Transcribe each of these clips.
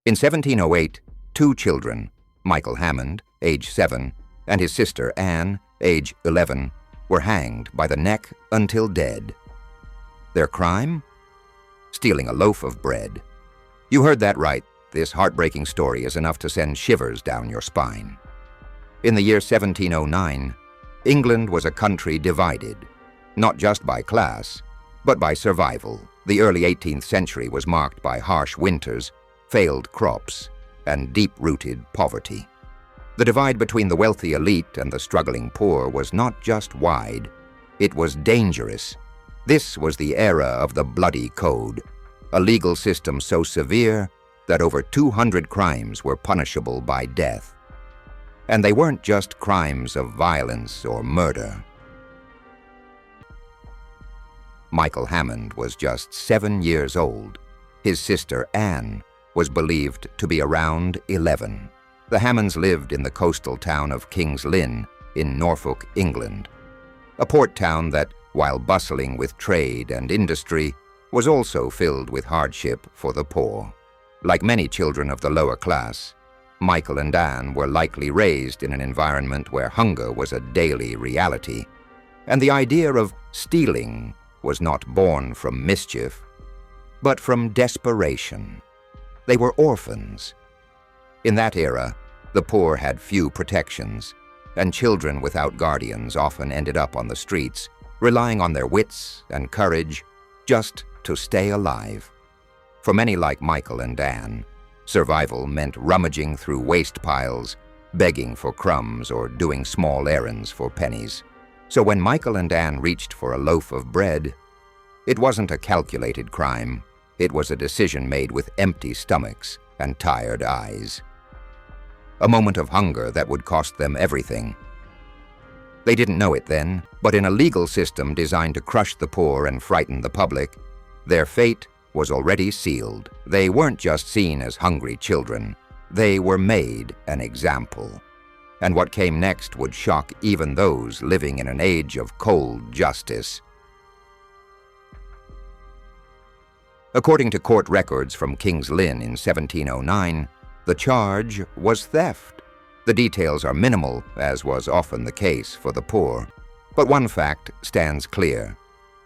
In 1708, two children, Michael Hammond, age 7, and his sister Anne, age 11, were hanged by the neck until dead. Their crime? Stealing a loaf of bread. You heard that right. This heartbreaking story is enough to send shivers down your spine. In the year 1709, England was a country divided, not just by class, but by survival. The early 18th century was marked by harsh winters, failed crops, and deep-rooted poverty. The divide between the wealthy elite and the struggling poor was not just wide, it was dangerous. This was the era of the Bloody Code, a legal system so severe that over 200 crimes were punishable by death. And they weren't just crimes of violence or murder. Michael Hammond was just 7 years old. His sister Anne was believed to be around 11. The Hammonds lived in the coastal town of King's Lynn in Norfolk, England, a port town that, while bustling with trade and industry, was also filled with hardship for the poor. Like many children of the lower class, Michael and Anne were likely raised in an environment where hunger was a daily reality, and the idea of stealing was not born from mischief, but from desperation. They were orphans. In that era, the poor had few protections, and children without guardians often ended up on the streets, relying on their wits and courage just to stay alive. For many like Michael and Anne, survival meant rummaging through waste piles, begging for crumbs, or doing small errands for pennies. So when Michael and Anne reached for a loaf of bread, it wasn't a calculated crime. It was a decision made with empty stomachs and tired eyes. A moment of hunger that would cost them everything. They didn't know it then, but in a legal system designed to crush the poor and frighten the public, their fate was already sealed. They weren't just seen as hungry children. They were made an example. And what came next would shock even those living in an age of cold justice. According to court records from King's Lynn in 1709, the charge was theft. The details are minimal, as was often the case for the poor. But one fact stands clear.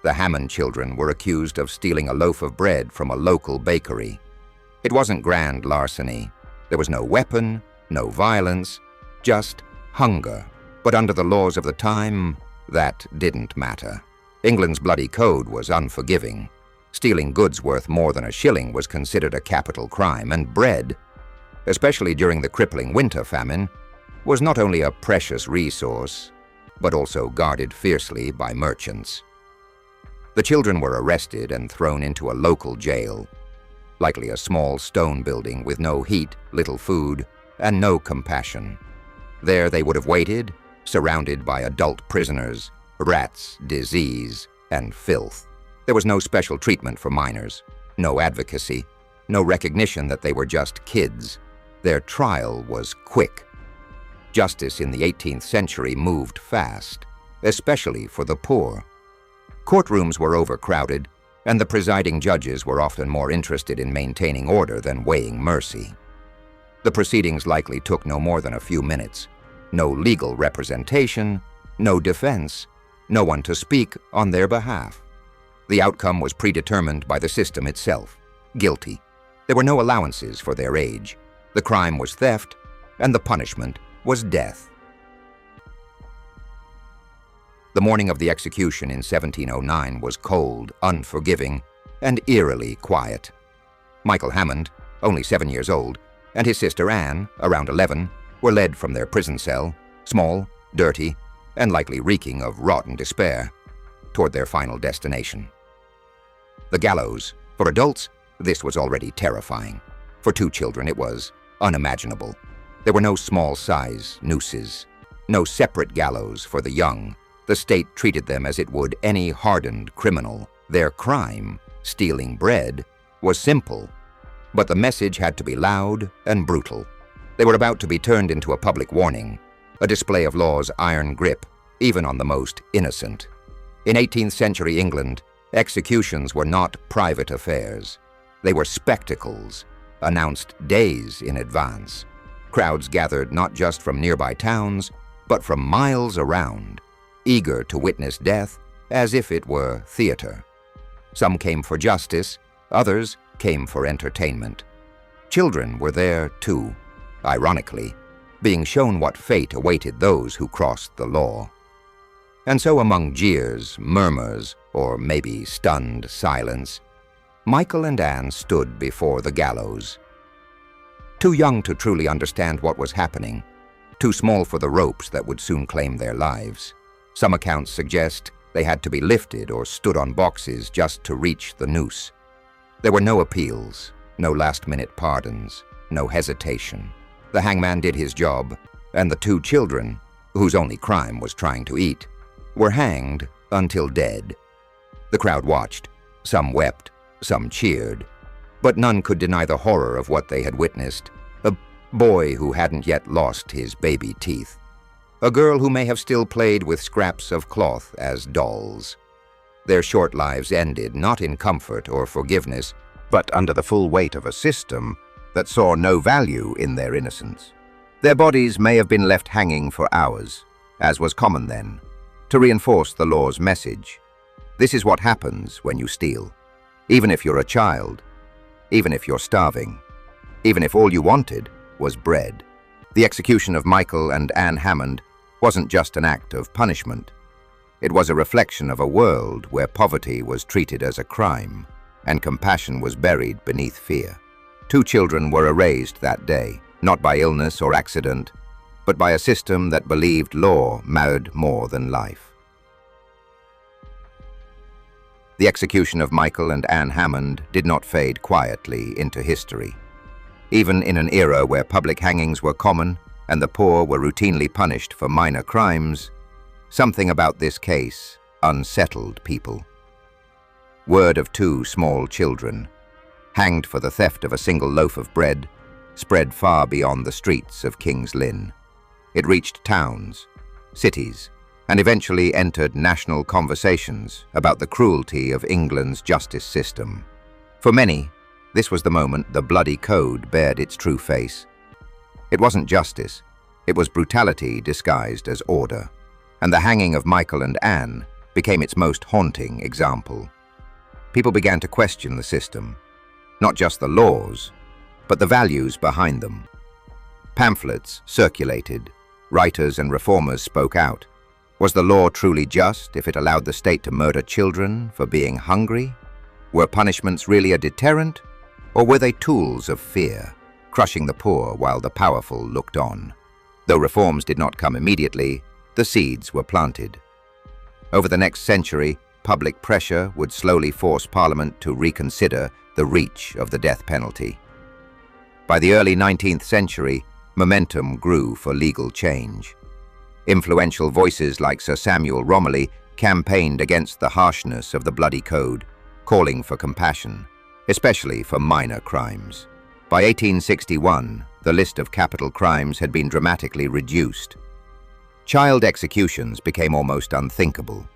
The Hammond children were accused of stealing a loaf of bread from a local bakery. It wasn't grand larceny. There was no weapon, no violence, just hunger. But under the laws of the time, that didn't matter. England's Bloody Code was unforgiving. Stealing goods worth more than a shilling was considered a capital crime, and bread, especially during the crippling winter famine, was not only a precious resource, but also guarded fiercely by merchants. The children were arrested and thrown into a local jail, likely a small stone building with no heat, little food, and no compassion. There they would have waited, surrounded by adult prisoners, rats, disease, and filth. There was no special treatment for minors, no advocacy, no recognition that they were just kids. Their trial was quick. Justice in the 18th century moved fast, especially for the poor. Courtrooms were overcrowded, and the presiding judges were often more interested in maintaining order than weighing mercy. The proceedings likely took no more than a few minutes. No legal representation, no defense, no one to speak on their behalf. The outcome was predetermined by the system itself. Guilty. There were no allowances for their age. The crime was theft, and the punishment was death. The morning of the execution in 1709 was cold, unforgiving, and eerily quiet. Michael Hammond, only 7 years old, and his sister Anne, around 11, were led from their prison cell, small, dirty, and likely reeking of rotten despair, toward their final destination. The gallows. For adults, this was already terrifying. For two children, it was unimaginable. There were no small-size nooses, no separate gallows for the young. The state treated them as it would any hardened criminal. Their crime, stealing bread, was simple, but the message had to be loud and brutal. They were about to be turned into a public warning, a display of law's iron grip, even on the most innocent. In 18th century England, executions were not private affairs. They were spectacles, announced days in advance. Crowds gathered not just from nearby towns, but from miles around, eager to witness death as if it were theater. Some came for justice, others came for entertainment. Children were there too, ironically, being shown what fate awaited those who crossed the law. And so among jeers, murmurs, or maybe stunned silence, Michael and Anne stood before the gallows. Too young to truly understand what was happening, too small for the ropes that would soon claim their lives. Some accounts suggest they had to be lifted or stood on boxes just to reach the noose. There were no appeals, no last-minute pardons, no hesitation. The hangman did his job, and the two children, whose only crime was trying to eat, were hanged until dead. The crowd watched. Some wept, some cheered, but none could deny the horror of what they had witnessed. A boy who hadn't yet lost his baby teeth. A girl who may have still played with scraps of cloth as dolls. Their short lives ended not in comfort or forgiveness, but under the full weight of a system that saw no value in their innocence. Their bodies may have been left hanging for hours, as was common then, to reinforce the law's message. This is what happens when you steal. Even if you're a child, even if you're starving, even if all you wanted was bread. The execution of Michael and Anne Hammond wasn't just an act of punishment. It was a reflection of a world where poverty was treated as a crime and compassion was buried beneath fear. Two children were erased that day, not by illness or accident, but by a system that believed law mattered more than life. The execution of Michael and Anne Hammond did not fade quietly into history. Even in an era where public hangings were common and the poor were routinely punished for minor crimes, something about this case unsettled people. Word of two small children, hanged for the theft of a single loaf of bread, spread far beyond the streets of King's Lynn. It reached towns, cities, and eventually entered national conversations about the cruelty of England's justice system. For many, this was the moment the bloody code bared its true face. It wasn't justice, it was brutality disguised as order, and the hanging of Michael and Anne became its most haunting example. People began to question the system, not just the laws, but the values behind them. Pamphlets circulated, writers and reformers spoke out. Was the law truly just if it allowed the state to murder children for being hungry? Were punishments really a deterrent, or were they tools of fear, crushing the poor while the powerful looked on? Though reforms did not come immediately, the seeds were planted. Over the next century, public pressure would slowly force Parliament to reconsider the reach of the death penalty. By the early 19th century, momentum grew for legal change. Influential voices like Sir Samuel Romilly campaigned against the harshness of the bloody code, calling for compassion, especially for minor crimes. By 1861, the list of capital crimes had been dramatically reduced. Child executions became almost unthinkable.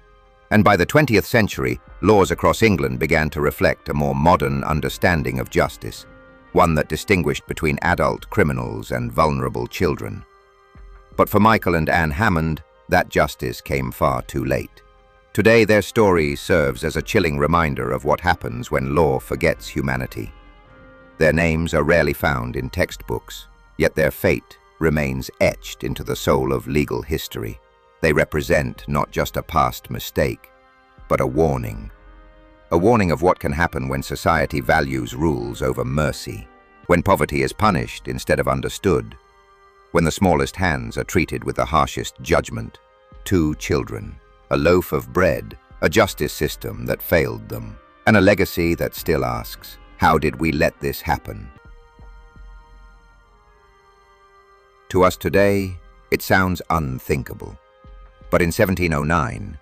And by the 20th century, laws across England began to reflect a more modern understanding of justice, one that distinguished between adult criminals and vulnerable children. But for Michael and Anne Hammond, that justice came far too late. Today, their story serves as a chilling reminder of what happens when law forgets humanity. Their names are rarely found in textbooks, yet their fate remains etched into the soul of legal history. They represent not just a past mistake, but a warning. A warning of what can happen when society values rules over mercy, when poverty is punished instead of understood, when the smallest hands are treated with the harshest judgment. Two children, a loaf of bread, a justice system that failed them, and a legacy that still asks, how did we let this happen? To us today, it sounds unthinkable. But in 1709,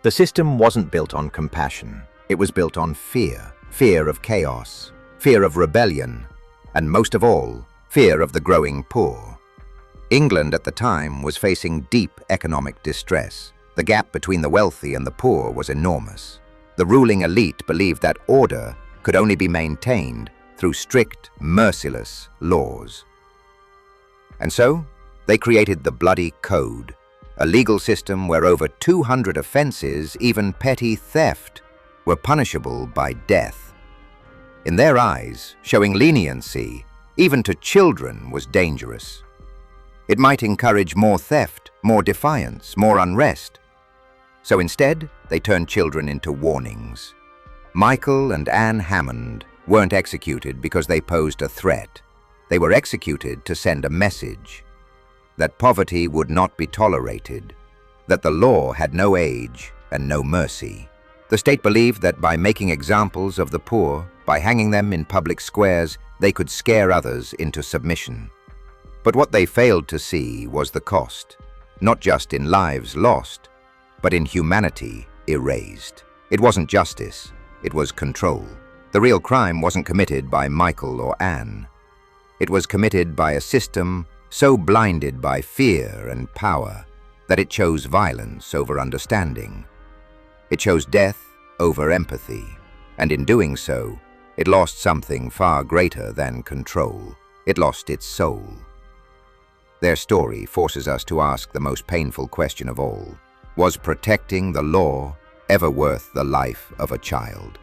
the system wasn't built on compassion. It was built on fear. Fear of chaos, fear of rebellion, and most of all, fear of the growing poor. England at the time was facing deep economic distress. The gap between the wealthy and the poor was enormous. The ruling elite believed that order could only be maintained through strict, merciless laws. And so, they created the Bloody Code, a legal system where over 200 offenses, even petty theft, were punishable by death. In their eyes, showing leniency, even to children, was dangerous. It might encourage more theft, more defiance, more unrest. So instead, they turned children into warnings. Michael and Anne Hammond weren't executed because they posed a threat. They were executed to send a message that poverty would not be tolerated, that the law had no age and no mercy. The state believed that by making examples of the poor, by hanging them in public squares, they could scare others into submission. But what they failed to see was the cost, not just in lives lost, but in humanity erased. It wasn't justice, it was control. The real crime wasn't committed by Michael or Anne. It was committed by a system so blinded by fear and power that it chose violence over understanding. It chose death over empathy, and in doing so, it lost something far greater than control. It lost its soul. Their story forces us to ask the most painful question of all. Was protecting the law ever worth the life of a child?